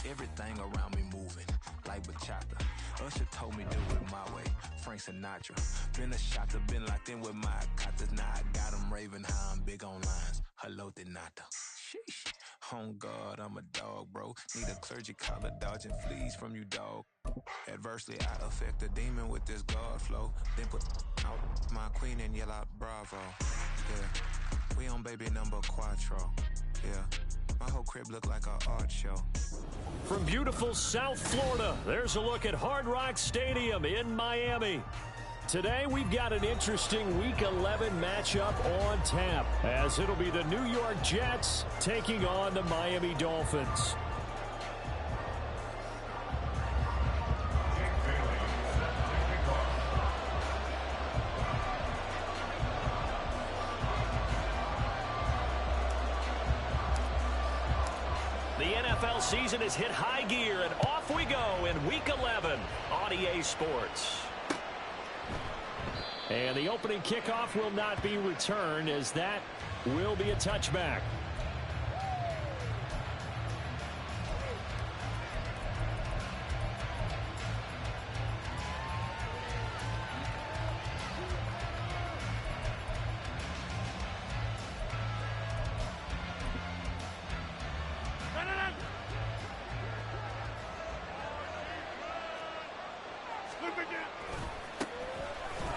Everything around me moving, like bachata. Usher told me do it my way, Frank Sinatra. Been a shotter, been locked in with my cotters. Now I got them raving how I'm big on lines. Hello, de nata. Sheesh. On God, I'm a dog, bro. Need a clergy collar, dodging fleas from you, dog. Adversely, I affect the demon with this God flow. Then put out my queen and yell out bravo. Yeah, we on baby number quattro. Yeah, my whole crib look like an art show. From beautiful South Florida, there's a look at Hard Rock Stadium in Miami. Today, we've got an interesting Week 11 matchup on tap, as it'll be the New York Jets taking on the Miami Dolphins. The NFL season has hit high gear, and off we go in Week 11 on EA Sports. And the opening kickoff will not be returned, as that will be a touchback.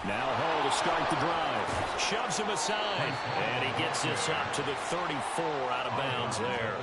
Now Hall to start the drive. Shoves him aside. And he gets this up to the 34 out of bounds there.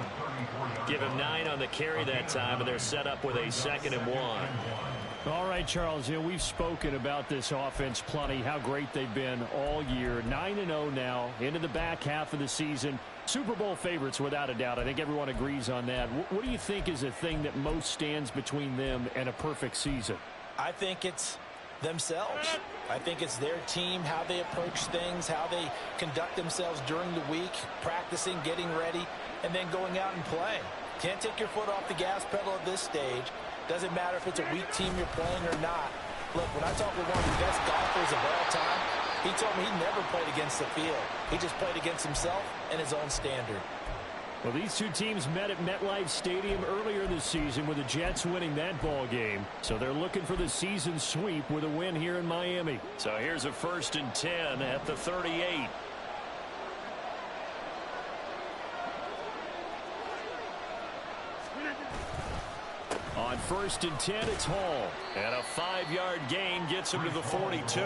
Give him 9 on the carry that time, and they're set up with a 2nd and 1. All right, Charles, we've spoken about this offense plenty, how great they've been all year. 9-0 now, into the back half of the season. Super Bowl favorites, without a doubt. I think everyone agrees on that. What do you think is the thing that most stands between them and a perfect season? I think it's themselves. I think it's their team, how they approach things, how they conduct themselves during the week, practicing, getting ready, and then going out and playing. Can't take your foot off the gas pedal at this stage. Doesn't matter if it's a weak team you're playing or not. Look, when I talk with one of the best golfers of all time, he told me he never played against the field. He just played against himself and his own standard. Well, these two teams met at MetLife Stadium earlier this season, with the Jets winning that ball game. So they're looking for the season sweep with a win here in Miami. So here's a 1st and 10 at the 38. On 1st and 10, it's Hall. And a 5-yard gain gets him to the 42.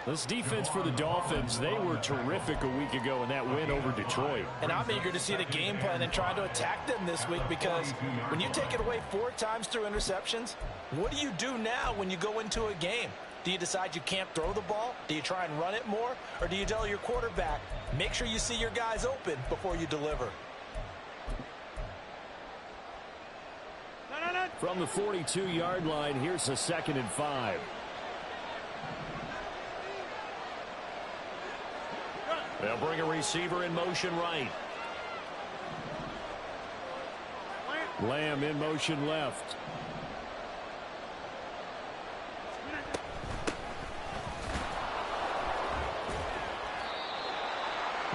This defense for the Dolphins, they were terrific a week ago in that win over Detroit. And I'm eager to see the game plan and try to attack them this week, because when you take it away 4 times through interceptions, what do you do now when you go into a game? Do you decide you can't throw the ball? Do you try and run it more? Or do you tell your quarterback, make sure you see your guys open before you deliver? From the 42-yard line, here's a 2nd and 5. They'll bring a receiver in motion right. Lamb in motion left.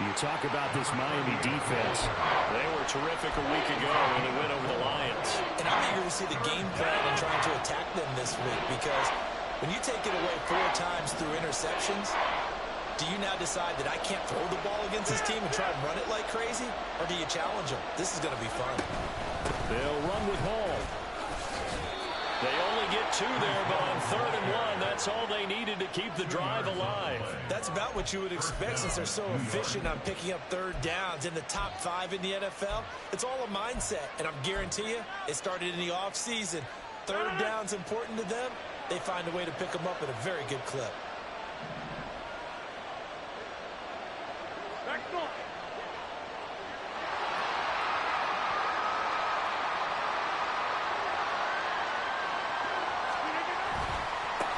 You talk about this Miami defense. They were terrific a week ago when they went over the Lions. And I'm eager to see the game plan and trying to attack them this week, because when you take it away 4 times through interceptions, do you now decide that I can't throw the ball against this team and try and run it like crazy? Or do you challenge them? This is going to be fun. They'll run with Hall. They only get 2 there, but on 3rd and 1, that's all they needed to keep the drive alive. That's about what you would expect, since they're so efficient on picking up 3rd downs in the top 5 in the NFL. It's all a mindset, and I'm guarantee you, it started in the offseason. 3rd down's important to them. They find a way to pick them up at a very good clip.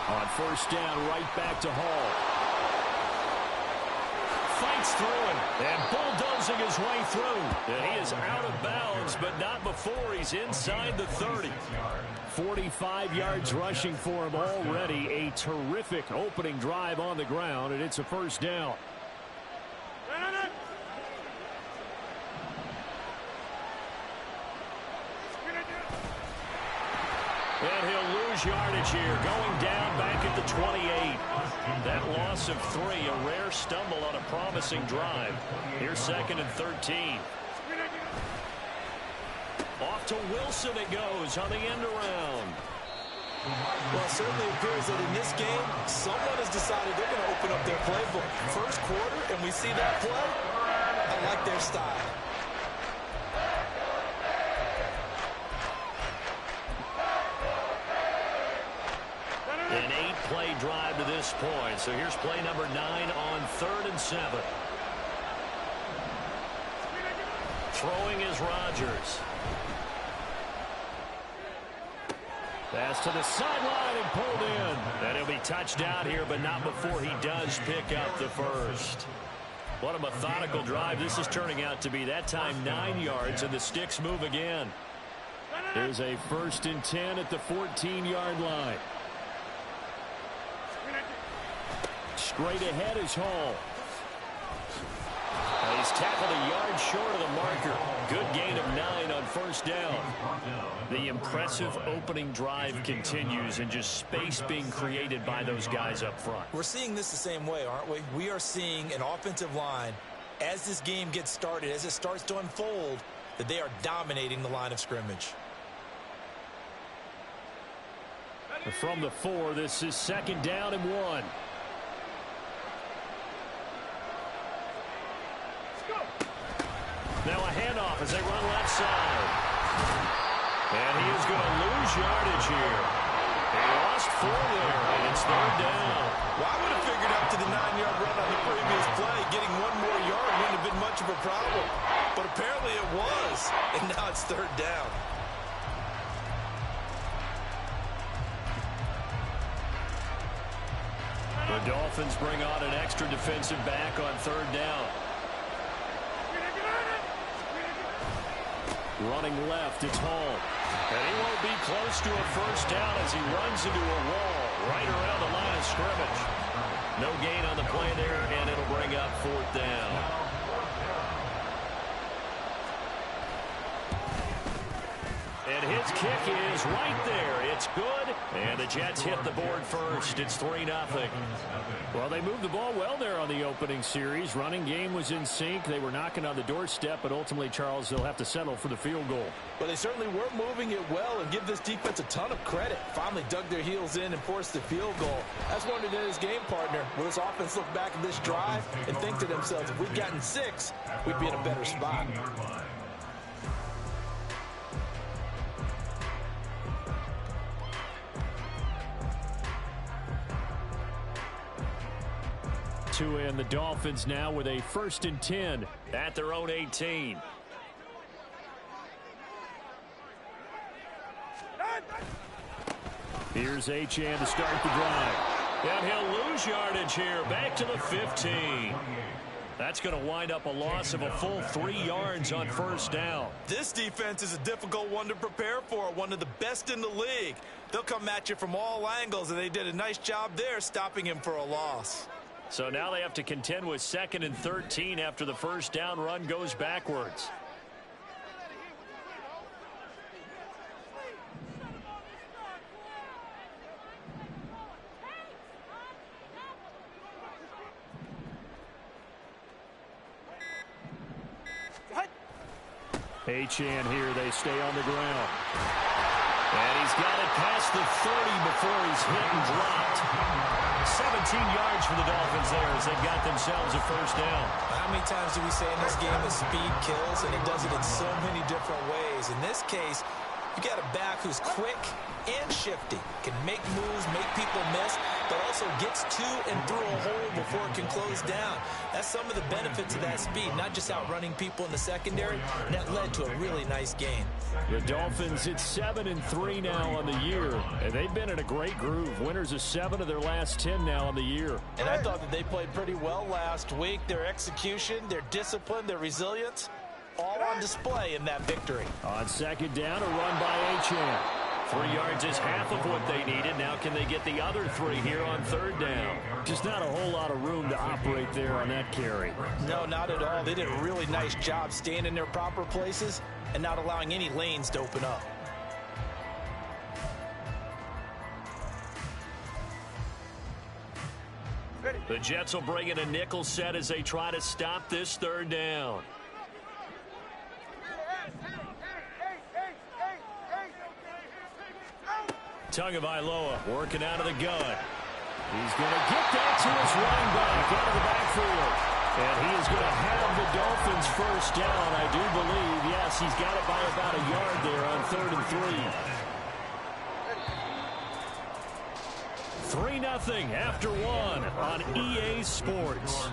On 1st down, right back to Hall. Fights through him and bulldozing his way through. And he is out of bounds, but not before he's inside the 30. 45 yards rushing for him already. A terrific opening drive on the ground, and it's a 1st down. And he'll lose yardage here, going down back at the 28. That loss of 3, a rare stumble on a promising drive. Here's 2nd and 13. Off to Wilson it goes on the end around. Well, it certainly appears that in this game, someone has decided they're going to open up their playbook. First quarter, and we see that play. I like their style. An 8-play drive to this point. So here's play number 9 on 3rd and 7. Throwing is Rodgers. Pass to the sideline and pulled in. And he'll be touched out here, but not before he does pick up the first. What a methodical drive this is turning out to be. That time 9 yards, and the sticks move again. There's a 1st and 10 at the 14-yard line. Straight ahead is Hall. He's tackled a yard short of the marker. Good gain of 9 on 1st down. The impressive opening drive continues, and just space being created by those guys up front. We're seeing this the same way, aren't we? We are seeing an offensive line, as this game gets started, as it starts to unfold, that they are dominating the line of scrimmage. From the 4, this is 2nd down and 1. Now a handoff as they run left side. And he is going to lose yardage here. He lost 4 there, and it's 3rd down. Well, I would have figured out to the 9-yard run on the previous play, getting 1 more yard wouldn't have been much of a problem. But apparently it was, and now it's 3rd down. The Dolphins bring on an extra defensive back on 3rd down. Running left, it's Hall. And he won't be close to a 1st down as he runs into a wall right around the line of scrimmage. No gain on the play there, and it'll bring up 4th down. And his kick is right there. It's good. And the Jets hit the board first. It's 3-0. Well, they moved the ball well there on the opening series. Running game was in sync. They were knocking on the doorstep, but ultimately, Charles, they'll have to settle for the field goal. Well, they certainly were moving it well, and give this defense a ton of credit. Finally dug their heels in and forced the field goal. That's one of his game partner. Will this offense look back at this drive and think to themselves, if we'd gotten 6, we'd be in a better spot. And the Dolphins now with a 1st and 10 at their own 18. Here's Achane to start the drive. And he'll lose yardage here, back to the 15. That's going to wind up a loss of a full 3 yards on 1st down. This defense is a difficult one to prepare for, one of the best in the league. They'll come at you from all angles, and they did a nice job there stopping him for a loss. So now they have to contend with 2nd and 13 after the 1st down run goes backwards. Achane here, they stay on the ground. And he's got it past the 30 before he's hit and dropped. 17 yards for the Dolphins there as they've got themselves a 1st down. How many times do we say in this game that speed kills, and it does it in so many different ways? In this case, you got a back who's quick and shifty, can make moves, make people miss, but also gets to and through a hole before it can close down. That's some of the benefits of that speed, not just outrunning people in the secondary, and that led to a really nice game. The Dolphins, it's 7-3 now on the year, and they've been in a great groove. Winners of 7 of their last 10 now on the year. And I thought that they played pretty well last week. Their execution, their discipline, their resilience, all on display in that victory. On 2nd down, a run by Achane. 3 yards is half of what they needed. Now can they get the other 3 here on 3rd down? Just not a whole lot of room to operate there on that carry. No, not at all. They did a really nice job staying in their proper places and not allowing any lanes to open up. The Jets will bring in a nickel set as they try to stop this third down. Tagovailoa working out of the gun. He's going to get that to his running back out of the backfield. And he is going to have the Dolphins first down, I do believe. Yes, he's got it by about a yard there on 3rd and 3. 3-0 after 1 on EA Sports.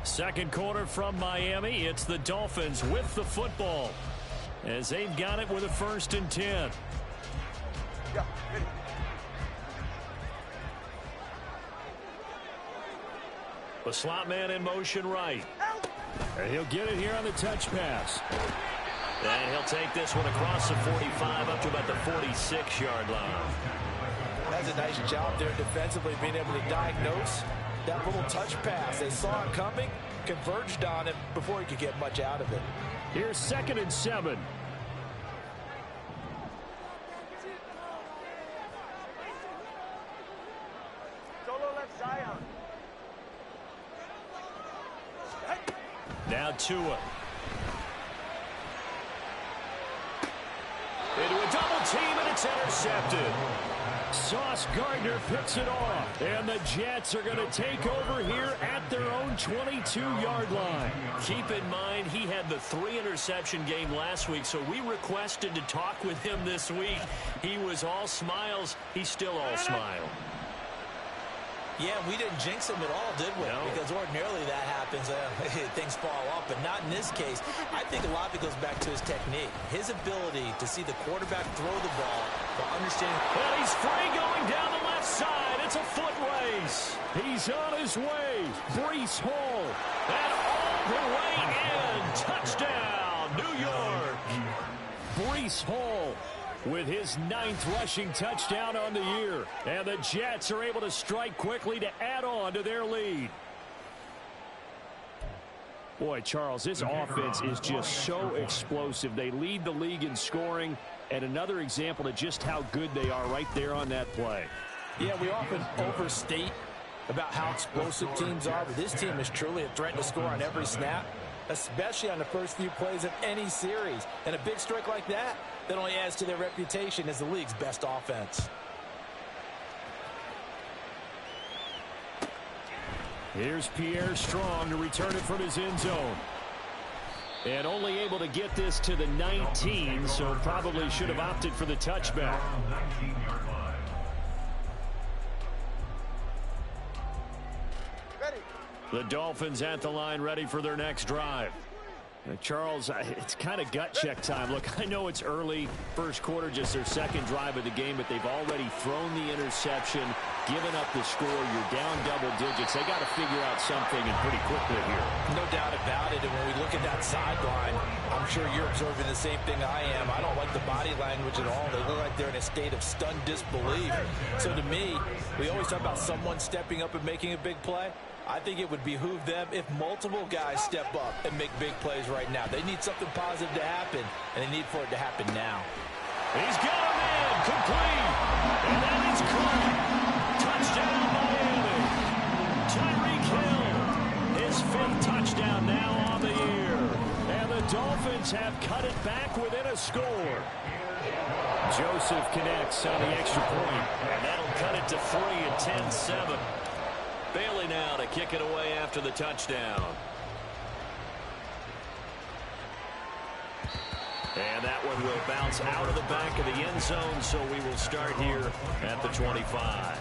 Second quarter from Miami. It's the Dolphins with the football as they've got it with a 1st and 10. The slot man in motion right. And he'll get it here on the touch pass. And he'll take this one across the 45 up to about the 46-yard line. That's a nice job there defensively, being able to diagnose that little touch pass. They saw it coming, converged on it before he could get much out of it. Here's 2nd and 7. Now Tua. Into a double team, and it's intercepted. Sauce Gardner picks it off, and the Jets are going to take over here at their own 22-yard line. Keep in mind, he had the 3-interception game last week, so we requested to talk with him this week. He was all smiles. He's still all smile. Yeah, we didn't jinx him at all, did we? No. Because ordinarily that happens, things fall off, but not in this case. I think a lot of it goes back to his technique, his ability to see the quarterback throw the ball, but understanding. Well, he's free going down the left side. It's a foot race. He's on his way. Breece Hall. And all the way in. Touchdown, New York. Breece Hall with his 9th rushing touchdown on the year. And the Jets are able to strike quickly to add on to their lead. Boy, Charles, this offense is just so explosive. They lead the league in scoring, and another example of just how good they are right there on that play. Yeah, we often overstate about how explosive teams are, but this team is truly a threat to score on every snap, especially on the first few plays of any series. And a big strike like that only adds to their reputation as the league's best offense. Here's Pierre Strong to return it from his end zone. And only able to get this to the 19, so probably should have opted for the touchback. The Dolphins at the line, ready for their next drive. Charles, it's kind of gut check time. Look, I know it's early, first quarter, just their 2nd drive of the game, but they've already thrown the interception, given up the score. You're down double digits. They got to figure out something, and pretty quickly here. No doubt about it. And when we look at that sideline, I'm sure you're observing the same thing I am. I don't like the body language at all. They look like they're in a state of stunned disbelief. So to me, we always talk about someone stepping up and making a big play. I think it would behoove them if multiple guys step up and make big plays right now. They need something positive to happen, and they need for it to happen now. He's got a man complete, and that is caught. Touchdown, Miami. Tyreek Hill, his 5th touchdown now on the year. And the Dolphins have cut it back within a score. Joseph connects on the extra point, and that'll cut it to 3 at 10-7. Bailey now to kick it away after the touchdown. And that one will bounce out of the back of the end zone, so we will start here at the 25.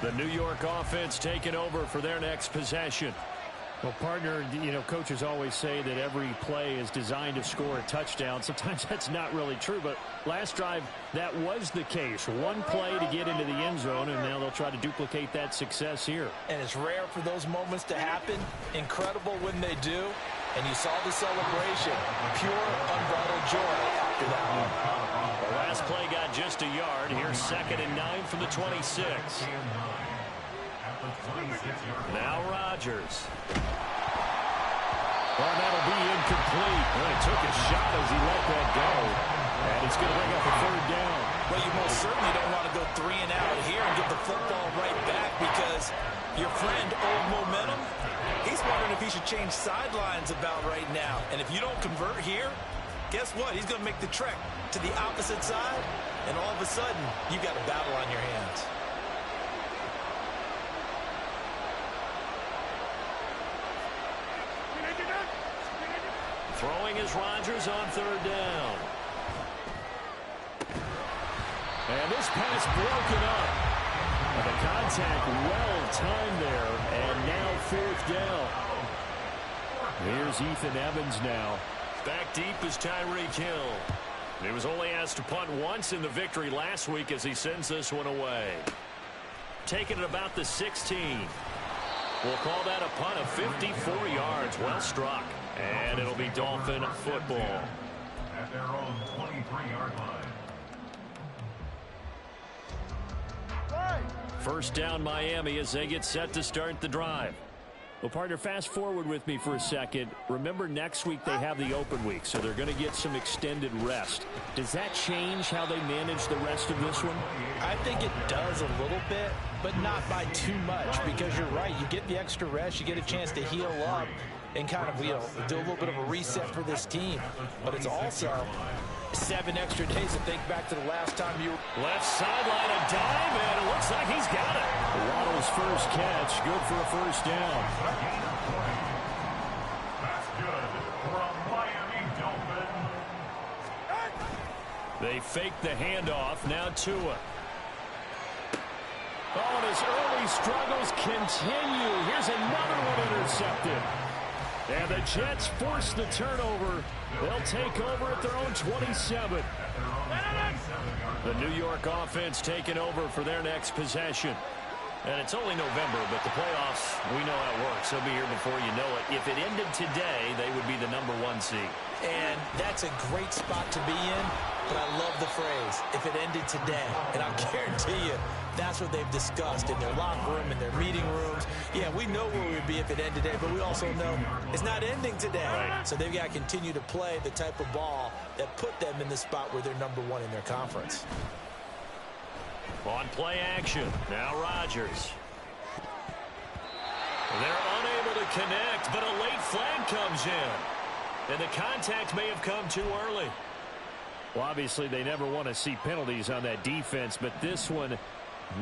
The New York offense taking over for their next possession. Well, partner, coaches always say that every play is designed to score a touchdown. Sometimes that's not really true, but last drive, that was the case. One play to get into the end zone, and now they'll try to duplicate that success here. And it's rare for those moments to happen. Incredible when they do. And you saw the celebration. Pure, unbridled joy after that one. The last play got just a yard. Here's 2nd and 9 from the 26. Now Rodgers. Oh, that'll be incomplete. Well, he took a shot as he let that go. And it's going to bring up a third down. Well, you most certainly don't want to go 3 and out here and get the football right back because your friend, Old Momentum, he's wondering if he should change sidelines about right now. And if you don't convert here, guess what? He's going to make the trek to the opposite side, and all of a sudden, you've got a battle on your hands. Throwing is Rodgers on third down. And this pass broken up. And the contact well timed there. And now fourth down. Here's Ethan Evans now. Back deep is Tyreek Hill. He was only asked to punt once in the victory last week as he sends this one away. Taking it about the 16. We'll call that a punt of 54 yards. Well struck. And it'll be Dolphin football. At their own 23-yard line. First down Miami as they get set to start the drive. Well, partner, fast forward with me for a second. Remember, next week they have the open week, so they're going to get some extended rest. Does that change how they manage the rest of this one? I think it does a little bit, but not by too much, because you're right. You get the extra rest, you get a chance to heal up and kind of, do a little bit of a reset for this team. But it's also 7 extra days to think back to the last time you... Left sideline, a dive, and it looks like he's got it. Waddle's first catch, good for a first down. That's good from Miami Dolphins. They fake the handoff, now Tua. Oh, and his early struggles continue. Here's another one intercepted. And the Jets force the turnover. They'll take over at their own 27. The New York offense taking over for their next possession. And it's only November, but the playoffs, we know how it works. They'll be here before you know it. If it ended today, they would be the #1 seed. And that's a great spot to be in, but I love the phrase, if it ended today. And I'll guarantee you, that's what they've discussed in their locker room, in their meeting rooms. Yeah, we know where we'd be if it ended today, but we also know it's not ending today. Right. So they've got to continue to play the type of ball that put them in the spot where they're #1 in their conference. On play action, now Rodgers. They're unable to connect, but a late flag comes in. And the contact may have come too early. Well, obviously, they never want to see penalties on that defense, but this one a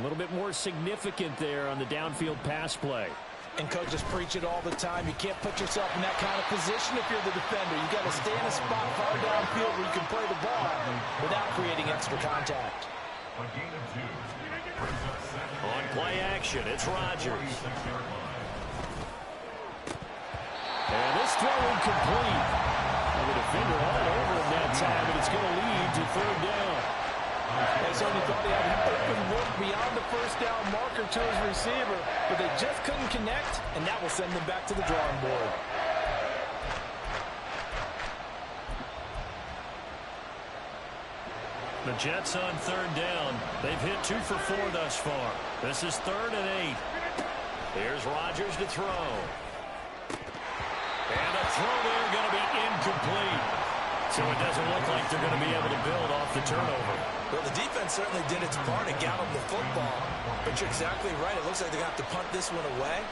little bit more significant there on the downfield pass play. And coaches preach it all the time. You can't put yourself in that kind of position if you're the defender. You've got to stay in a spot far downfield where you can play the ball without creating extra contact. On play action, it's Rodgers. And this throw incomplete. And the defender all over him that time, and it's going to lead to third down. They certainly thought he had an open look beyond the first down marker to his receiver, but they just couldn't connect, and that will send them back to the drawing board. The Jets on third down. They've hit 2 for 4 thus far. This is 3rd and 8. Here's Rodgers to throw. And a throw there going to be incomplete. So it doesn't look like they're going to be able to build off the turnover. Well, the defense certainly did its part and got them the football. But you're exactly right. It looks like they're going to have to punt this one away.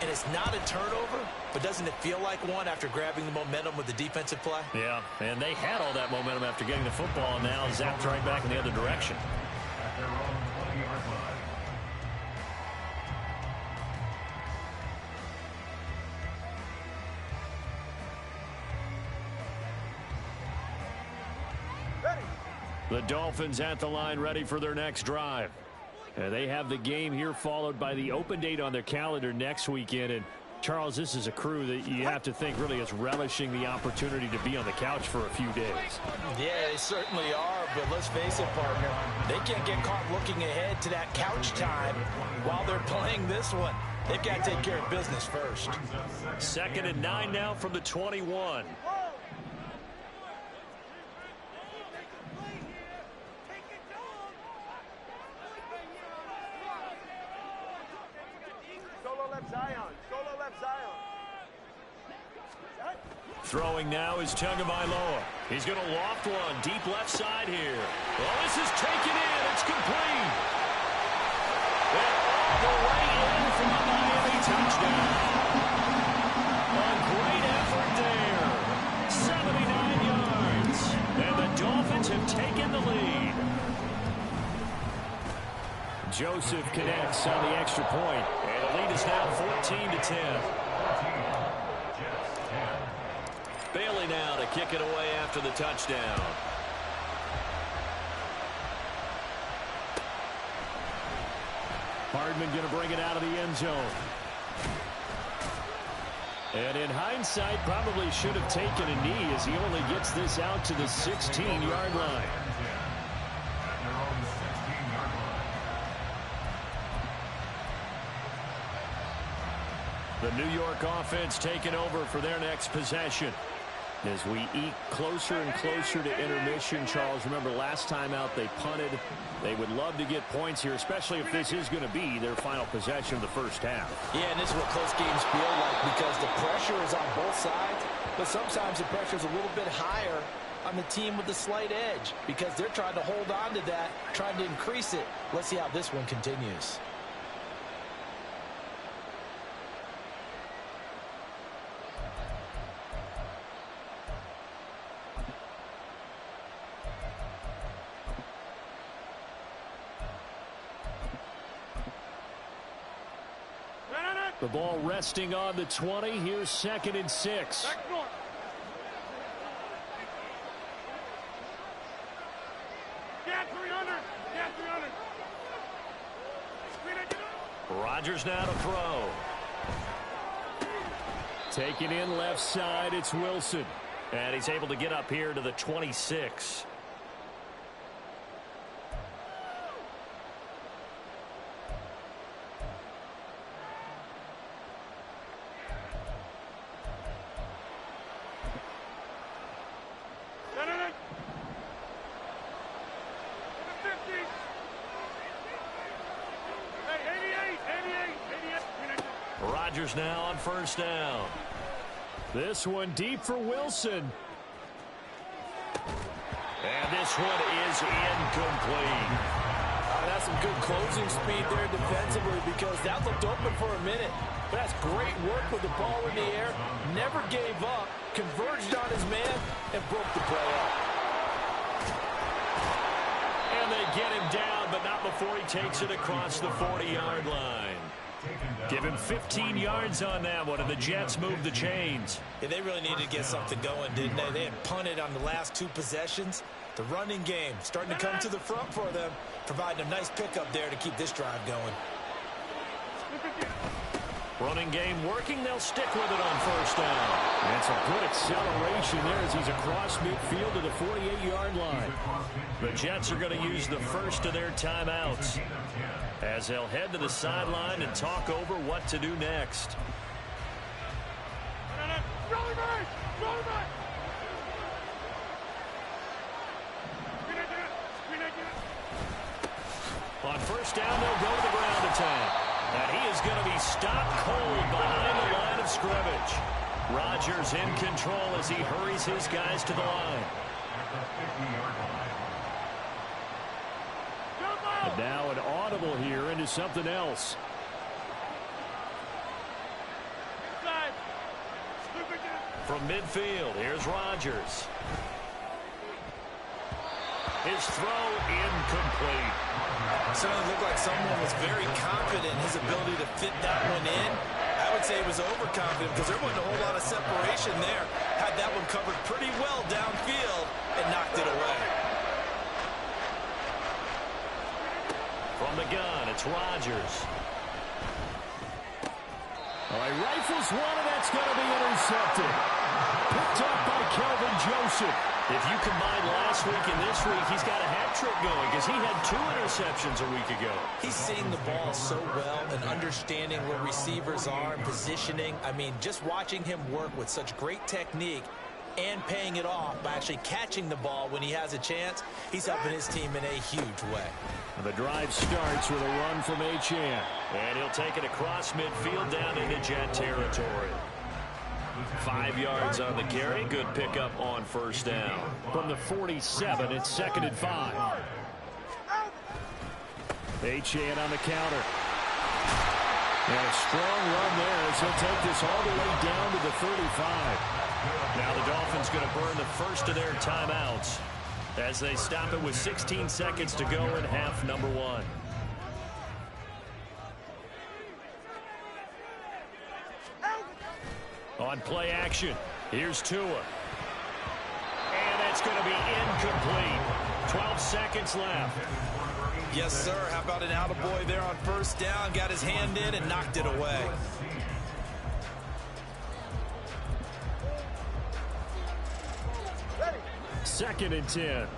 And it's not a turnover, but doesn't it feel like one after grabbing the momentum with the defensive play? Yeah, and they had all that momentum after getting the football, and now zapped right back in the other direction. At their own 20-yard line. The Dolphins at the line ready for their next drive. They have the game here followed by the open date on their calendar next weekend. And Charles, this is a crew that you have to think really is relishing the opportunity to be on the couch for a few days. Yeah, they certainly are, but let's face it, partner. They can't get caught looking ahead to that couch time while they're playing this one. They've got to take care of business first. 2nd and 9 now from the 21. Throwing now is Tagovailoa. He's going to loft one deep left side here. Well, this is taken in. It's complete. And all the way in for a Miami touchdown. A great effort there. 79 yards. And the Dolphins have taken the lead. Joseph connects on the extra point. And the lead is now 14-10. Bailey now to kick it away after the touchdown. Hardman going to bring it out of the end zone. And in hindsight, probably should have taken a knee as he only gets this out to the 16-yard line. The New York offense taking over for their next possession. As we eke closer and closer to intermission, Charles, remember last time out they punted. They would love to get points here, especially if this is going to be their final possession of the first half. Yeah, and this is what close games feel like because the pressure is on both sides, but sometimes the pressure is a little bit higher on the team with the slight edge because they're trying to hold on to that, trying to increase it. Let's see how this one continues. The ball resting on the 20. Here's 2nd and 6. Rodgers now to throw. Taking in left side, it's Wilson. And he's able to get up here to the 26. Rodgers now on first down. This one deep for Wilson. And this one is incomplete. That's some good closing speed there defensively because that looked open for a minute. But that's great work with the ball in the air. Never gave up, converged on his man, and broke the play up. And they get him down, but not before he takes it across the 40-yard line. Give him 15 yards on that one, and the Jets move the chains. Yeah, they really needed to get something going, didn't they? They had punted on the last 2 possessions. The running game starting to come to the front for them, providing a nice pickup there to keep this drive going. Running game working. They'll stick with it on first down. And some good acceleration there as he's across midfield to the 48-yard line. The Jets are going to use the first of their timeouts as they'll head to the sideline and talk over what to do next. On first down, they'll go to the ground attack. And he is going to be stopped cold behind the line of scrimmage. Rodgers in control as he hurries his guys to the line. And now an audible here into something else. From midfield, here's Rodgers. His throw incomplete. Certainly looked like someone was very confident in his ability to fit that one in. I would say he was overconfident because there wasn't a whole lot of separation there. Had that one covered pretty well downfield and knocked it away. From the gun, it's Rodgers. All right, rifles one, and that's going to be intercepted. Picked up by Kelvin Joseph. If you combine last week and this week, he's got a hat trick going because he had 2 interceptions a week ago. He's seeing the ball so well and understanding where receivers are and positioning. I mean, just watching him work with such great technique and paying it off by actually catching the ball when he has a chance, he's helping his team in a huge way. And the drive starts with a run from Achane. And he'll take it across midfield down into Jet territory. 5 yards on the carry. Good pickup on first down. From the 47, it's 2nd and 5. Achane on the counter. And a strong run there as he'll take this all the way down to the 35. Now the Dolphins going to burn the first of their timeouts as they stop it with 16 seconds to go in half number 1. On play action, here's Tua. And that's going to be incomplete. 12 seconds left. Yes, sir. How about an attaboy there on first down? Got his hand in and knocked it away. Second and 10.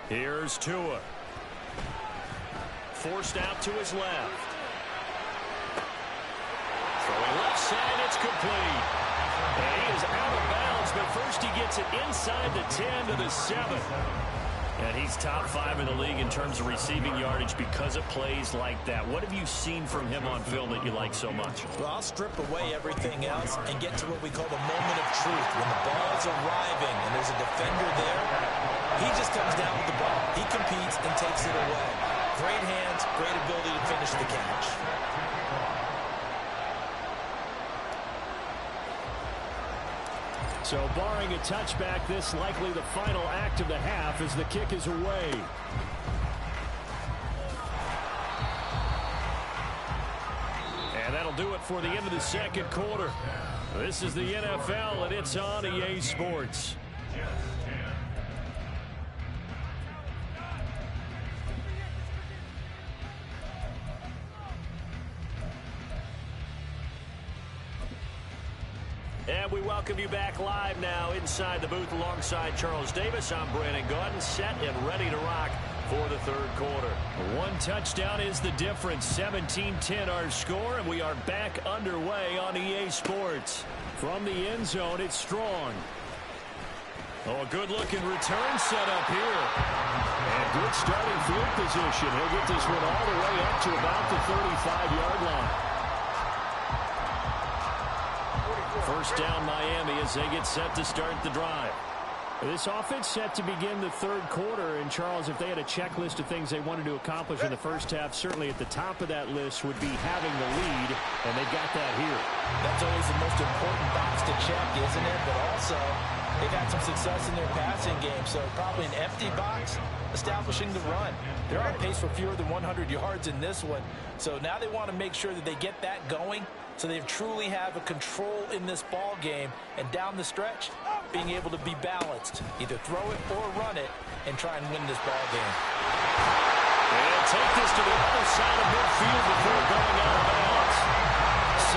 Here's Tua. Forced out to his left. Throwing left side, it's complete. And he is out of bounds, but first he gets it inside the 10 to the 7. And he's top 5 in the league in terms of receiving yardage because of plays like that. What have you seen from him on film that you like so much? Well, I'll strip away everything else and get to what we call the moment of truth. When the ball's arriving and there's a defender there, he just comes down with the ball. He competes and takes it away. Great hands, great ability to finish the catch. So barring a touchback, this likely the final act of the half as the kick is away. And that'll do it for the end of the second quarter. This is the NFL, and it's on EA Sports. And we welcome you back live now inside the booth alongside Charles Davis. I'm Brandon Gaudin, set and ready to rock for the third quarter. One touchdown is the difference. 17-10 our score, and we are back underway on EA Sports. From the end zone, it's Strong. Oh, a good-looking return set up here. And good starting field position. He'll get this one all the way up to about the 35-yard line. First down Miami as they get set to start the drive. This offense set to begin the third quarter. And, Charles, if they had a checklist of things they wanted to accomplish in the first half, certainly at the top of that list would be having the lead, and they got that here. That's always the most important box to check, isn't it? But also, they've had some success in their passing game, so probably an empty box, establishing the run. They're on pace for fewer than 100 yards in this one, so now they want to make sure that they get that going so they truly have a control in this ball game, and down the stretch, being able to be balanced, either throw it or run it, and try and win this ball game. They'll take this to the other side of midfield before going out of bounds.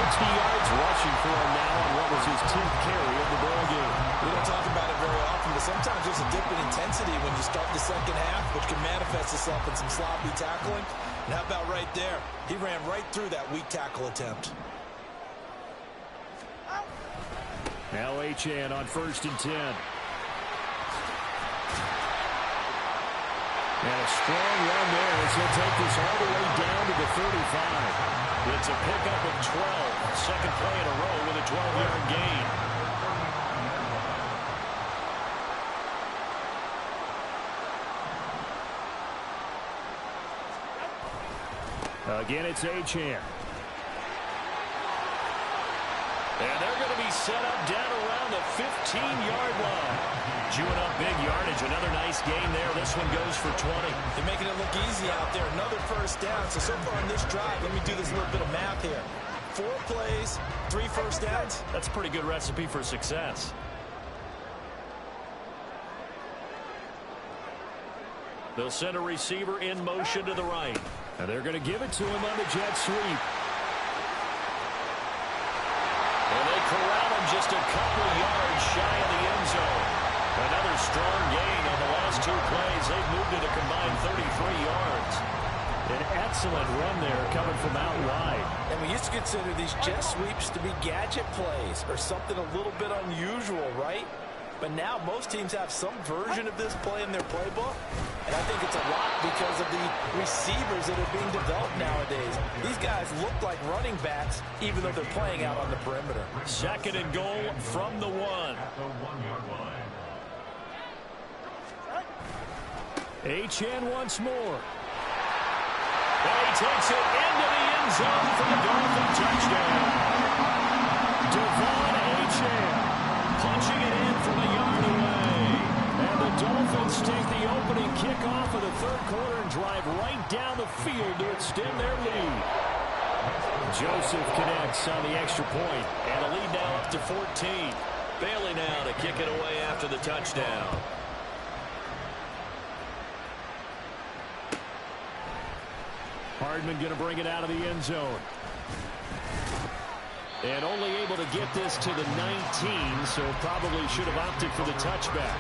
60 yards rushing for him now on what was his 10th carry of the ball game. We don't talk about it very often, but sometimes there's a dip in intensity when you start the second half, which can manifest itself in some sloppy tackling. And how about right there? He ran right through that weak tackle attempt. Now Achane on 1st and 10. And a strong run there as he'll take this all the way down to the 35. It's a pickup of 12. Second play in a row with a 12-yard gain. Again, it's Achane. And they're going to be set up down around the 15-yard line. Chewing up big yardage. Another nice gain there. This one goes for 20. They're making it look easy out there. Another first down. So far on this drive, let me do this little bit of math here. 4 plays, 3 first downs. That's a pretty good recipe for success. They'll send a receiver in motion to the right. And they're going to give it to him on the jet sweep. And they corral him just a couple yards shy of the end zone. Another strong gain on the last 2 plays. They've moved it a combined 33 yards. An excellent run there coming from out wide. And we used to consider these jet sweeps to be gadget plays or something a little bit unusual, right? But now most teams have some version of this play in their playbook. And I think it's a lot because of the receivers that are being developed nowadays. These guys look like running backs even though they're playing out on the perimeter. 2nd and goal from the 1. At the 1-yard line. Achane once more. And he takes it into the end zone for the Dolphin touchdown. Devon Achane punching it in from a yard away. And the Dolphins take the opening kickoff of the 3rd quarter and drive right down the field to extend their lead. Joseph connects on the extra point, and the lead now up to 14. Bailey now to kick it away after the touchdown. Hardman going to bring it out of the end zone. And only able to get this to the 19, so probably should have opted for the touchback.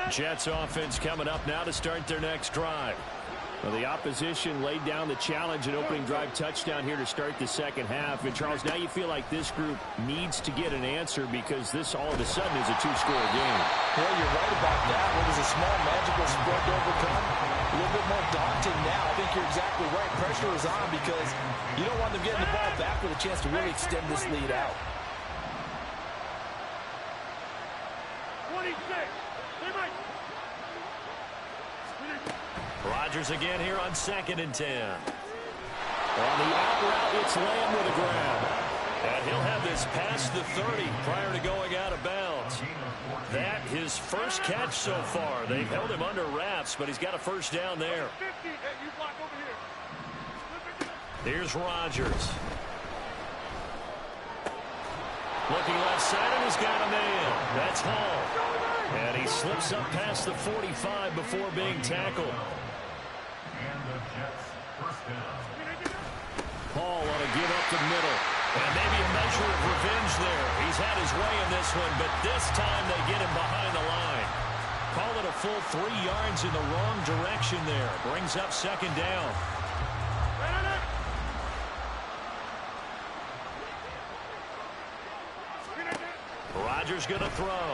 Jets offense coming up now to start their next drive. Well, the opposition laid down the challenge and opening drive touchdown here to start the 2nd half. And, Charles, now you feel like this group needs to get an answer because this all of a sudden is a 2-score game. Yeah, you're right about that. What is a small magical spread to overcome? A little bit more daunting now. I think you're exactly right. Pressure is on because you don't want them getting the ball back with a chance to really extend this lead out. 26. Rodgers again here on 2nd and 10. On the out route, it's Lamb with a grab. And he'll have this past the 30 prior to going out of bounds. That his first catch so far. They've held him under wraps, but he's got a first down there. Here's Rodgers. Looking left side, and he's got a man. That's Hall. And he slips up past the 45 before being tackled. And the Jets first down. Hall on a give up the middle. And maybe a measure of revenge there. He's had his way in this one, but this time they get him behind the line. Call it a full 3 yards in the wrong direction there. Brings up 2nd down. Rodgers going to throw.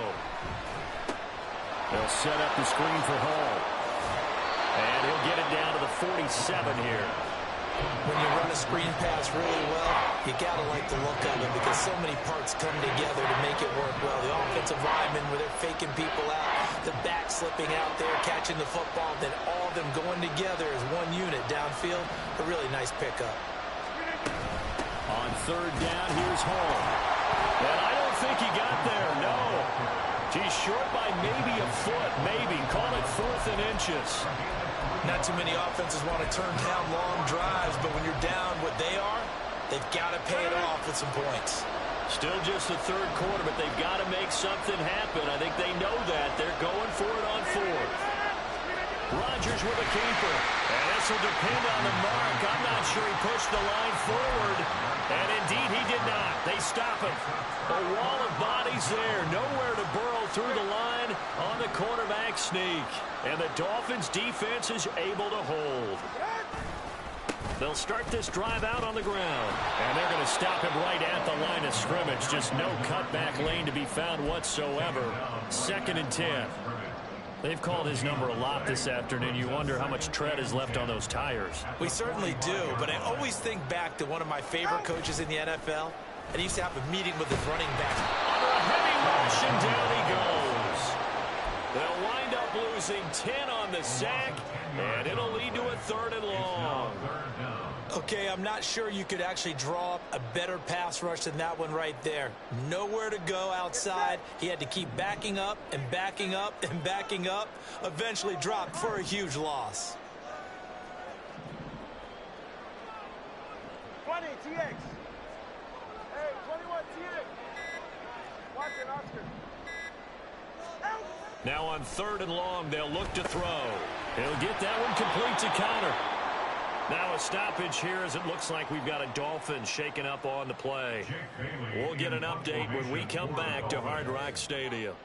They'll set up the screen for Hall. And he'll get it down to the 47 here. When you run a screen pass really well, you got to like the look of it because so many parts come together to make it work well. The offensive linemen, where they're faking people out, the back slipping out there, catching the football, then all of them going together as one unit downfield. A really nice pickup. On 3rd down, here's Hall. And I don't think he got there, no. He's short by maybe a foot, maybe. Call it 4th and inches. Not too many offenses want to turn down long drives, but when you're down what they are, they've got to pay it off with some points. Still just the 3rd quarter, but they've got to make something happen. I think they know that. They're going for it on 4th. Rodgers with a keeper. And this will depend on the mark. I'm not sure he pushed the line forward. And indeed he did not. They stop him. A wall of bodies there. Nowhere to burrow through the line on the quarterback sneak. And the Dolphins defense is able to hold. They'll start this drive out on the ground. And they're going to stop him right at the line of scrimmage. Just no cutback lane to be found whatsoever. 2nd and 10. They've called his number a lot this afternoon. You wonder how much tread is left on those tires. We certainly do, but I always think back to one of my favorite coaches in the NFL. And he used to have a meeting with his running back. Under a heavy rush, and down he goes. They'll wind up losing 10 on the sack, and it'll lead to a 3rd and long. Okay, I'm not sure you could actually draw up a better pass rush than that one right there. Nowhere to go outside. He had to keep backing up and backing up and backing up. Eventually dropped for a huge loss. 20, TX. Hey, 21, TX. Watching Oscar. Now on 3rd and long, they'll look to throw. He'll get that one complete to counter. Now a stoppage here as it looks like we've got a Dolphin shaken up on the play. We'll get an update when we come back to Hard Rock Stadium.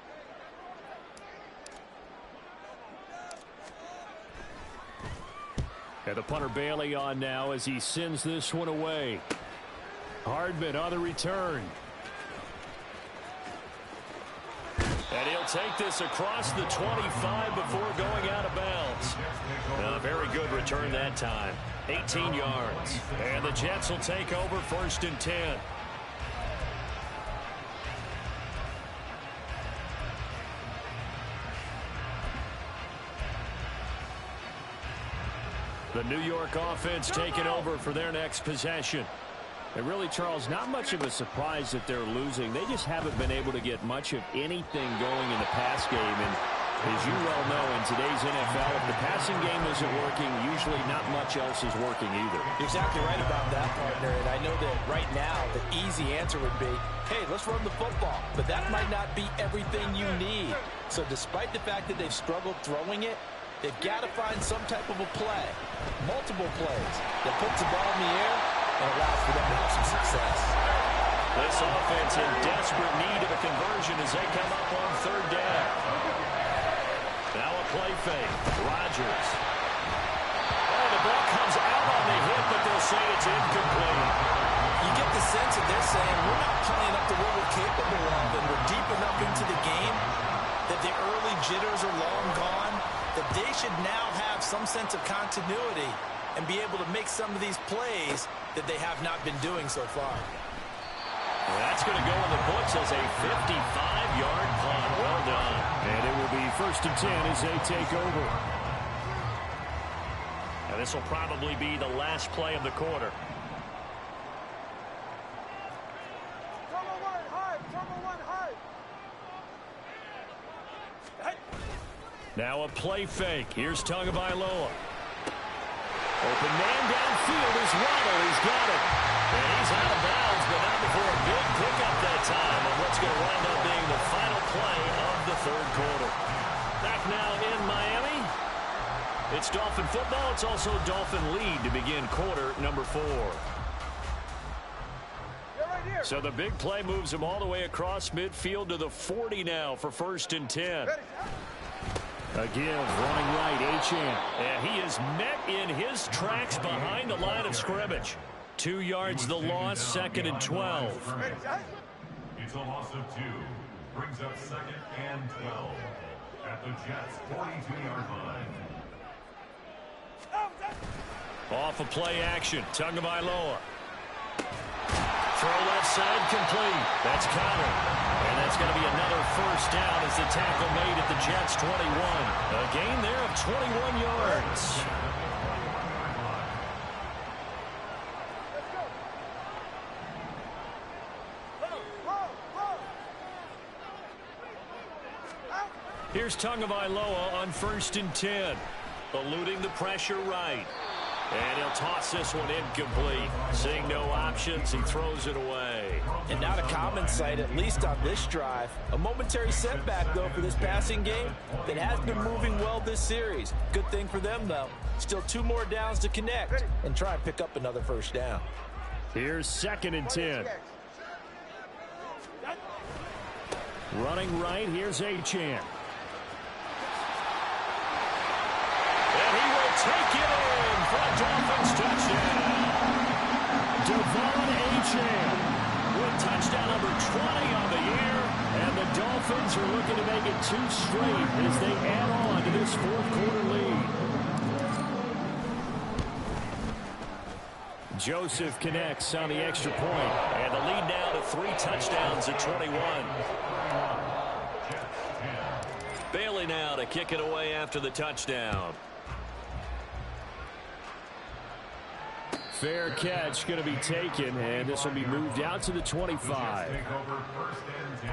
And the punter Bailey on now as he sends this one away. Hardman on the return. And he'll take this across the 25 before going out of bounds. A very good return that time. 18 yards. And the Jets will take over 1st and 10. The New York offense taking over for their next possession. And really, Charles, not much of a surprise that they're losing. They just haven't been able to get much of anything going in the pass game. And as you well know, in today's NFL, if the passing game isn't working, usually not much else is working either. You're exactly right about that, partner. And I know that right now the easy answer would be, hey, let's run the football. But that might not be everything you need. So despite the fact that they've struggled throwing it, they've got to find some type of a play, multiple plays, that puts the ball in the air and allows for them to have some success. This offense in desperate need of a conversion as they come up on 3rd down. Now a play fake. Rodgers. Oh, the ball comes out on the hit, but they'll say it's incomplete. You get the sense that they're saying we're not playing up to what we're capable of, and we're deep enough into the game that the early jitters are long gone, that they should now have some sense of continuity and be able to make some of these plays that they have not been doing so far. Well, that's going to go in the books as a 55-yard punt. Well done. And it will be 1st and 10 as they take over. Now this will probably be the last play of the quarter. Now a play fake. Here's Tagovailoa. Open man downfield is Waddle. He's got it. And he's out of bounds, but not before a big pickup that time on what's going to wind up being the final play of the 3rd quarter. Back now in Miami. It's Dolphin football. It's also Dolphin lead to begin quarter number 4. So the big play moves him all the way across midfield to the 40 now for 1st and 10. Again, running right, Achane. And he is met in his tracks behind the line of scrimmage. 2 yards the loss, 2nd and 12. It's a loss of 2. Brings up 2nd and 12 at the Jets' 42-yard line. Off of play action, Tagovailoa. Throw left side complete. That's Connor. And that's going to be another 1st down as the tackle made at the Jets' 21. A gain there of 21 yards. Here's Tagovailoa on 1st and 10. Eluding the pressure right. And he'll toss this one incomplete. Seeing no options, he throws it away. And not a common sight, at least on this drive. A momentary setback, though, for this passing game that has been moving well this series. Good thing for them, though. Still 2 more downs to connect and try and pick up another 1st down. Here's 2nd and 10. Running right, here's Achane. And he will take it in for a Dolphins touchdown. Devon Achane with touchdown number 20 on the year. And the Dolphins are looking to make it 2 straight as they add on to this 4th quarter lead. Joseph connects on the extra point. And the lead now to 3 touchdowns at 21. Bailey now to kick it away after the touchdown. Fair catch going to be taken, and this will be moved out to the 25. Take over 1st and 10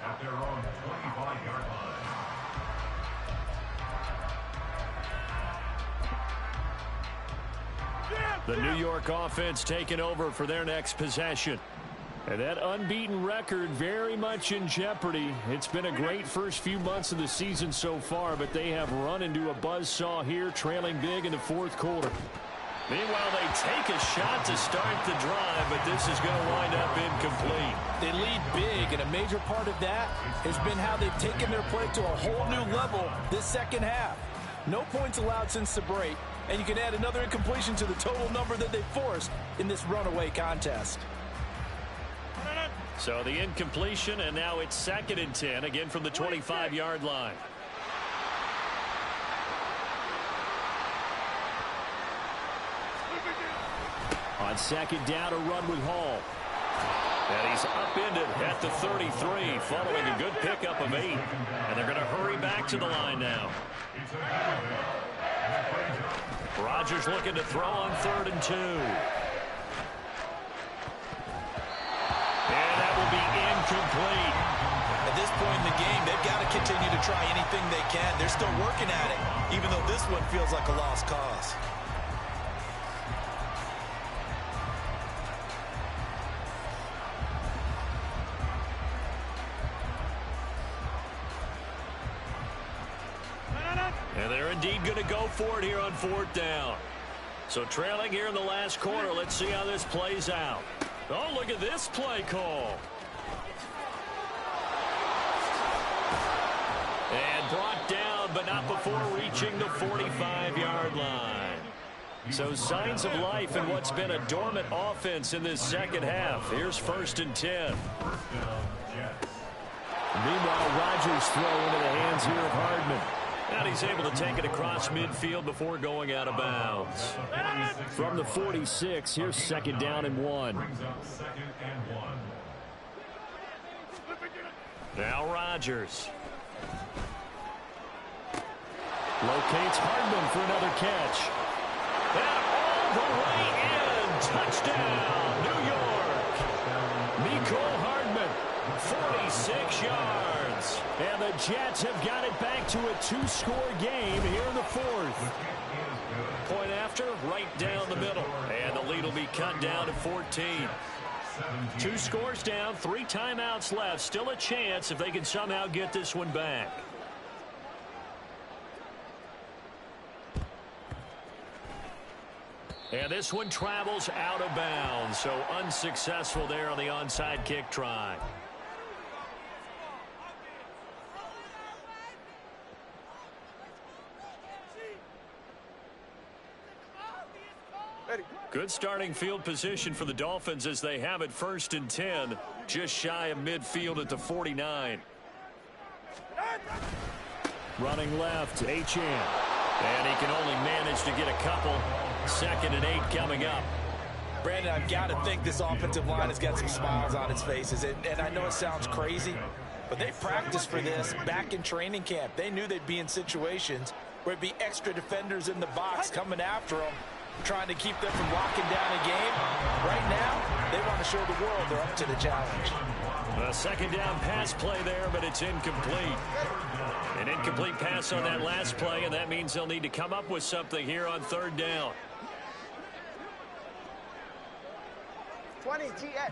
at their own 25-yard line. The New York offense taking over for their next possession. And that unbeaten record very much in jeopardy. It's been a great first few months of the season so far, but they have run into a buzzsaw here, trailing big in the 4th quarter. Meanwhile, they take a shot to start the drive, but this is going to wind up incomplete. They lead big, and a major part of that has been how they've taken their play to a whole new level this second half. No points allowed since the break, And you can add another incompletion to the total number that they forced in this runaway contest. So the incompletion, and now it's 2nd and 10, again from the 25-yard line. On 2nd down, a run with Hall. And he's upended at the 33, following a good pickup of 8. And they're going to hurry back to the line now. Rodgers looking to throw on 3rd and 2. And that will be incomplete. At this point in the game, they've got to continue to try anything they can. They're still working at it, even though this one feels like a lost cause. And they're indeed going to go for it here on 4th down. So trailing here in the last quarter, let's see how this plays out. Oh, look at this play call. And brought down, but not before reaching the 45-yard line. So signs of life in what's been a dormant offense in this second half. Here's 1st and 10. Meanwhile, Rodgers throw into the hands here of Hardman. And he's able to take it across midfield before going out of bounds. From the 46, here's 2nd down and 1. Now Rodgers. Locates Hardman for another catch. And all the way in. Touchdown, New York. Mecole Hardman, 46 yards. And the Jets have got it back to a 2-score game here in the 4th. Point after, right down the middle. And the lead will be cut down to 14. 2 scores down, 3 timeouts left. Still a chance if they can somehow get this one back. And this one travels out of bounds, so unsuccessful there on the onside kick try. Good starting field position for the Dolphins as they have it 1st and 10, just shy of midfield at the 49. Running left, Achane. And he can only manage to get a couple. 2nd and 8 coming up. Brandon, I've got to think this offensive line has got some smiles on its faces. And I know it sounds crazy, but they practiced for this back in training camp. They knew they'd be in situations where it'd be extra defenders in the box coming after them, trying to keep them from locking down a game. Right now, they want to show the world they're up to the challenge. A 2nd down pass play there, but it's incomplete. An incomplete pass on that last play, and that means they'll need to come up with something here on 3rd down. 20 TX.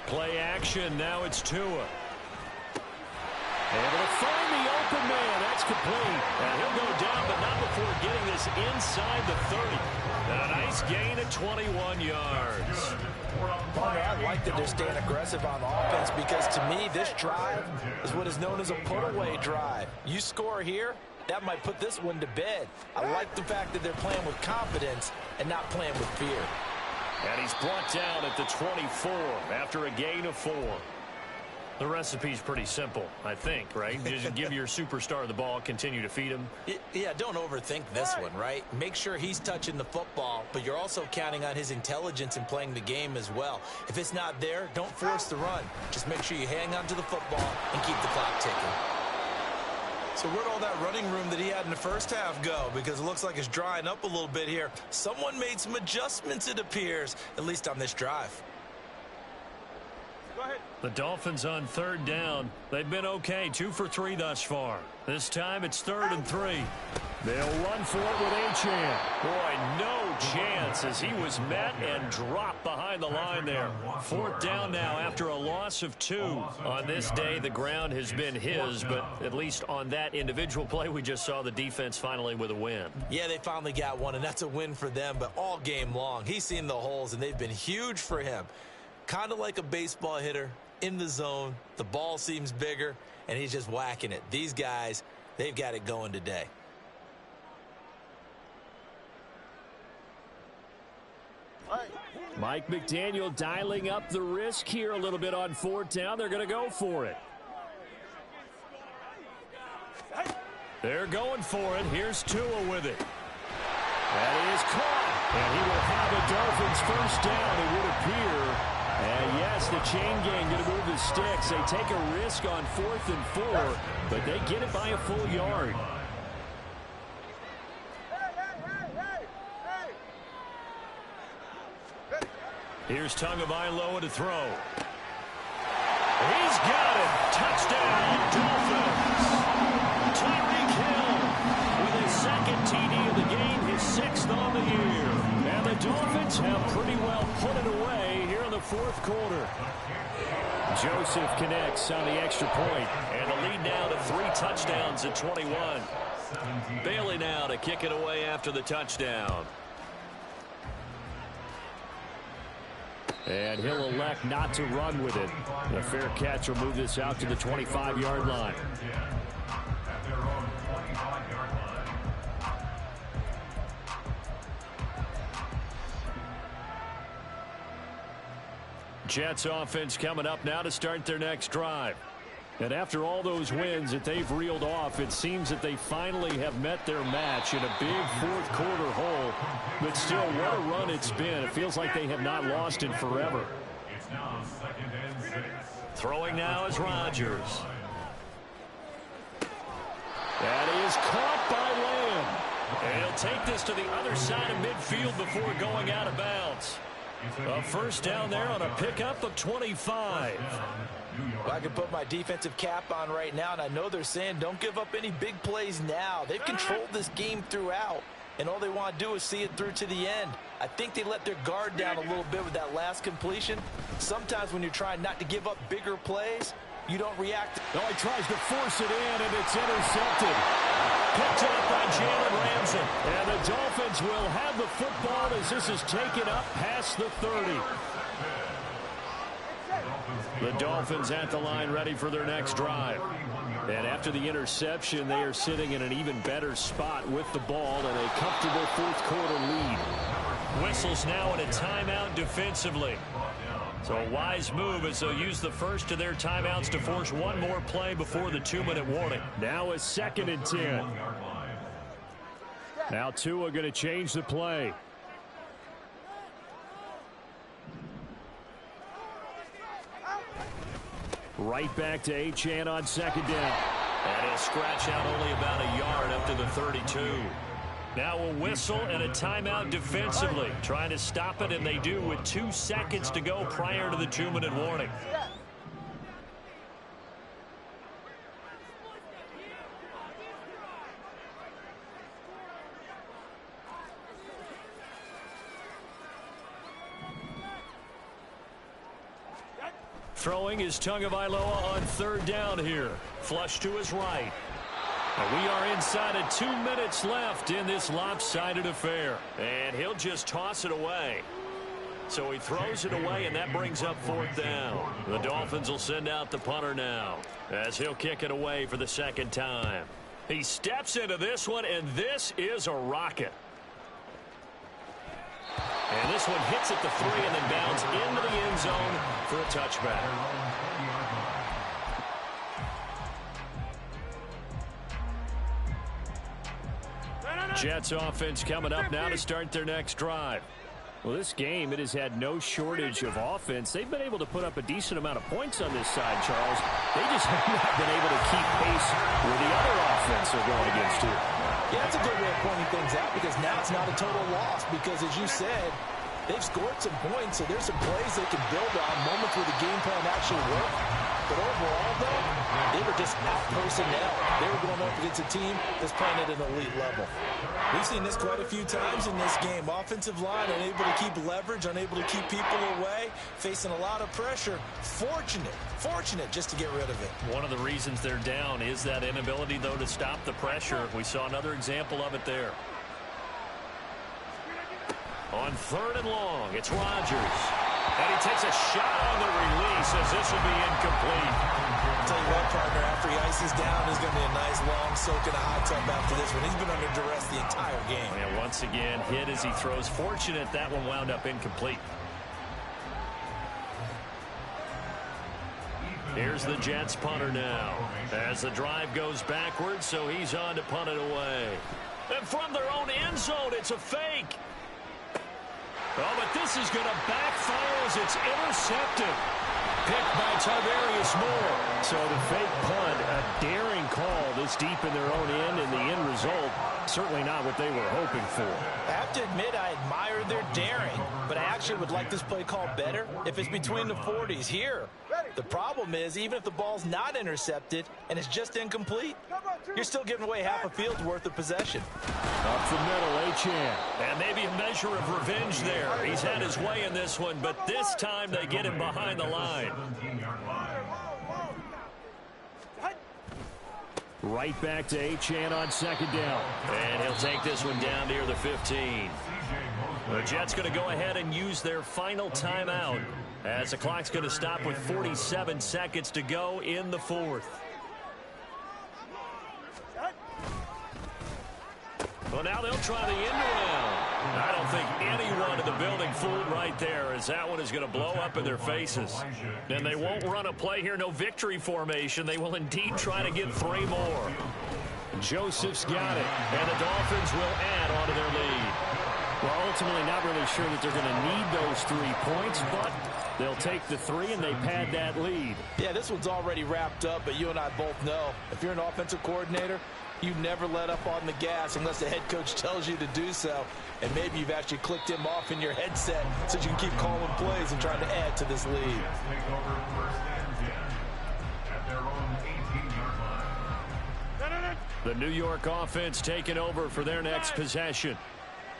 Play action, now it's Tua. Able to find the open man. That's complete. And he'll go down, but not before getting this inside the 30. And a nice gain of 21 yards. Partner, I like that they're staying aggressive on offense because to me, this drive is what is known as a put-away drive. You score here, that might put this one to bed. I like the fact that they're playing with confidence and not playing with fear. And he's brought down at the 24 after a gain of 4. The recipe's pretty simple, I think, right? Just give your superstar the ball, continue to feed him. Yeah, don't overthink this one, right? Make sure he's touching the football, but you're also counting on his intelligence in playing the game as well. If it's not there, don't force the run. Just make sure you hang on to the football and keep the clock ticking. So where'd all that running room that he had in the first half go? Because it looks like it's drying up a little bit here. Someone made some adjustments, it appears, at least on this drive. Go ahead. The Dolphins on 3rd down. They've been okay, 2 for 3 thus far. This time it's 3rd and 3. They'll run for it with Achane. Boy, no chance as he was met and dropped behind the line there. 4th down now after a loss of 2. On this day, the ground has been his, but at least on that individual play, we just saw the defense finally with a win. Yeah, they finally got one, and that's a win for them, but all game long, he's seen the holes, and they've been huge for him. Kind of like a baseball hitter in the zone. The ball seems bigger, and he's just whacking it. These guys, they've got it going today. Mike McDaniel dialing up the risk here a little bit on fourth down. They're going to go for it. They're going for it. Here's Tua with it. That is caught. And he will have a Dolphins first down, it would appear. And yes, the chain gang going to move the sticks. They take a risk on 4th and 4, but they get it by a full yard. Here's Tagovailoa to throw. He's got it. Touchdown, Dolphins. Tyreek Hill with his second TD of the game, his 6th on the year. And the Dolphins have pretty well put it away here in the 4th quarter. Joseph connects on the extra point. And the lead now to 3 touchdowns at 21. Bailey now to kick it away after the touchdown. And he'll elect not to run with it. The fair catch will move this out to the 25-yard line. Jets offense coming up now to start their next drive. And after all those wins that they've reeled off, it seems that they finally have met their match in a big 4th quarter hole. But still, what a run it's been. It feels like they have not lost in forever. It's now 2nd and 6. Throwing now is Rodgers. That is caught by Lamb. And he'll take this to the other side of midfield before going out of bounds. A first down there on a pickup of 25. Well, I can put my defensive cap on right now, and I know they're saying don't give up any big plays now. They've controlled this game throughout, and all they want to do is see it through to the end. I think they let their guard down a little bit with that last completion. Sometimes when you're trying not to give up bigger plays, you don't react. No, he tries to force it in, and it's intercepted. Picked up by Jalen Ramsey. And the Dolphins will have the football as this is taken up past the 30. The Dolphins at the line ready for their next drive. And after the interception, they are sitting in an even better spot with the ball and a comfortable 4th quarter lead. Whistles now in a timeout defensively. So a wise move as they'll use the first of their timeouts to force one more play before the 2-minute warning. Now a 2nd and 10. Now Tua going to change the play. Right back to Achane on 2nd down. And he'll scratch out only about a yard up to the 32. Now a whistle and a timeout defensively. Trying to stop it, and they do with 2 seconds to go prior to the 2-minute warning. Throwing is Tagovailoa on 3rd down here. Flush to his right. And we are inside of 2 minutes left in this lopsided affair. And he'll just toss it away. So he throws it away, and that brings up 4th down. The Dolphins will send out the punter now as he'll kick it away for the 2nd time. He steps into this one, and this is a rocket. And this one hits at the 3 and then bounds into the end zone for a touchback. Jets offense coming up now to start their next drive. Well, this game, it has had no shortage of offense. They've been able to put up a decent amount of points on this side, Charles. They just have not been able to keep pace with the other offense they're going against here. Yeah, that's a good way of pointing things out, because now it's not a total loss, because as you said, they've scored some points, so there's some plays they can build on, moments where the game plan actually worked. But overall, though, they were just out-personnel. They were going up against a team that's playing at an elite level. We've seen this quite a few times in this game. Offensive line unable to keep leverage, unable to keep people away, facing a lot of pressure. Fortunate just to get rid of it. One of the reasons they're down is that inability, though, to stop the pressure. We saw another example of it there. On 3rd and long, it's Rodgers. And he takes a shot on the release as this will be incomplete. tell you what, partner, after he ices down, there's going to be a nice long soak in a hot tub after this one. He's been under duress the entire game. And once again, hit as he throws. Fortunate that one wound up incomplete. Here's the Jets punter now. As the drive goes backwards, so he's on to punt it away. And from their own end zone, it's a fake. Oh, but this is going to backfire as it's intercepted. Picked by Tarvarius Moore. So the fake punt, a daring call this deep in their own end, and the end result, certainly not what they were hoping for. I have to admit, I admire their daring, but I actually would like this play called better if it's between the 40s here. The problem is, even if the ball's not intercepted and it's just incomplete, you're still giving away half a field's worth of possession. Up the middle, Achane. And maybe a measure of revenge there. He's had his way in this one, but this time they get him behind the line. Right back to Achane on second down. And he'll take this one down near the 15. The Jets going to go ahead and use their final timeout as the clock's going to stop with 47 seconds to go in the fourth. Well, now they'll try the end around. I don't think anyone in the building fooled right there, as that one is going to blow up in their faces. And they won't run a play here, no victory formation. They will indeed try to get 3 more. Joseph's got it, and the Dolphins will add on to their lead. Well, ultimately not really sure that they're going to need those 3 points, but they'll take the 3 and they pad that lead. Yeah, this one's already wrapped up, but you and I both know if you're an offensive coordinator, you never let up on the gas unless the head coach tells you to do so. And maybe you've actually clicked him off in your headset so you can keep calling plays and trying to add to this lead. The New York offense taking over for their next possession.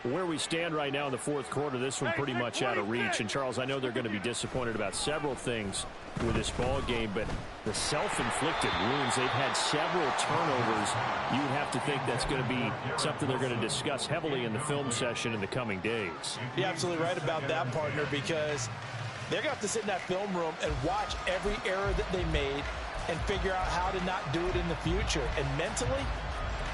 Where we stand right now in the fourth quarter, this one pretty much out of reach. And, Charles, I know they're going to be disappointed about several things with this ball game, but the self-inflicted wounds, they've had several turnovers. You would have to think that's going to be something they're going to discuss heavily in the film session in the coming days. You're absolutely right about that, partner, because they're going to have to sit in that film room and watch every error that they made and figure out how to not do it in the future. And mentally,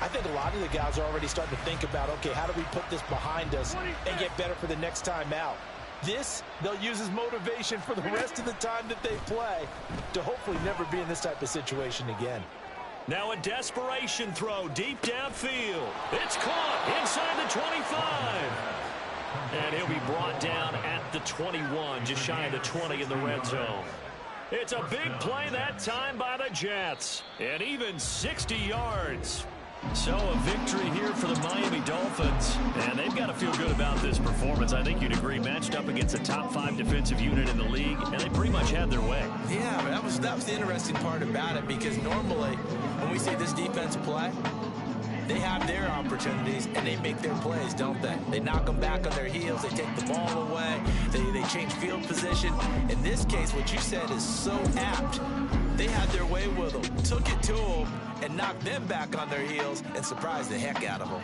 I think a lot of the guys are already starting to think about, okay, how do we put this behind us and get better for the next time out? This, they'll use as motivation for the rest of the time that they play to hopefully never be in this type of situation again. Now a desperation throw deep downfield. It's caught inside the 25. And he'll be brought down at the 21, just shy of the 20 in the red zone. It's a big play that time by the Jets, and even 60 yards. So a victory here for the Miami Dolphins, and they've got to feel good about this performance. I think you'd agree, matched up against a top 5 defensive unit in the league, and they pretty much had their way. Yeah, that was the interesting part about it, because normally when we see this defense play, they have their opportunities and they make their plays, don't they? They knock them back on their heels, they take the ball away, they change field position. In this case, what you said is so apt. They had their way with them, took it to them, and knocked them back on their heels and surprised the heck out of them.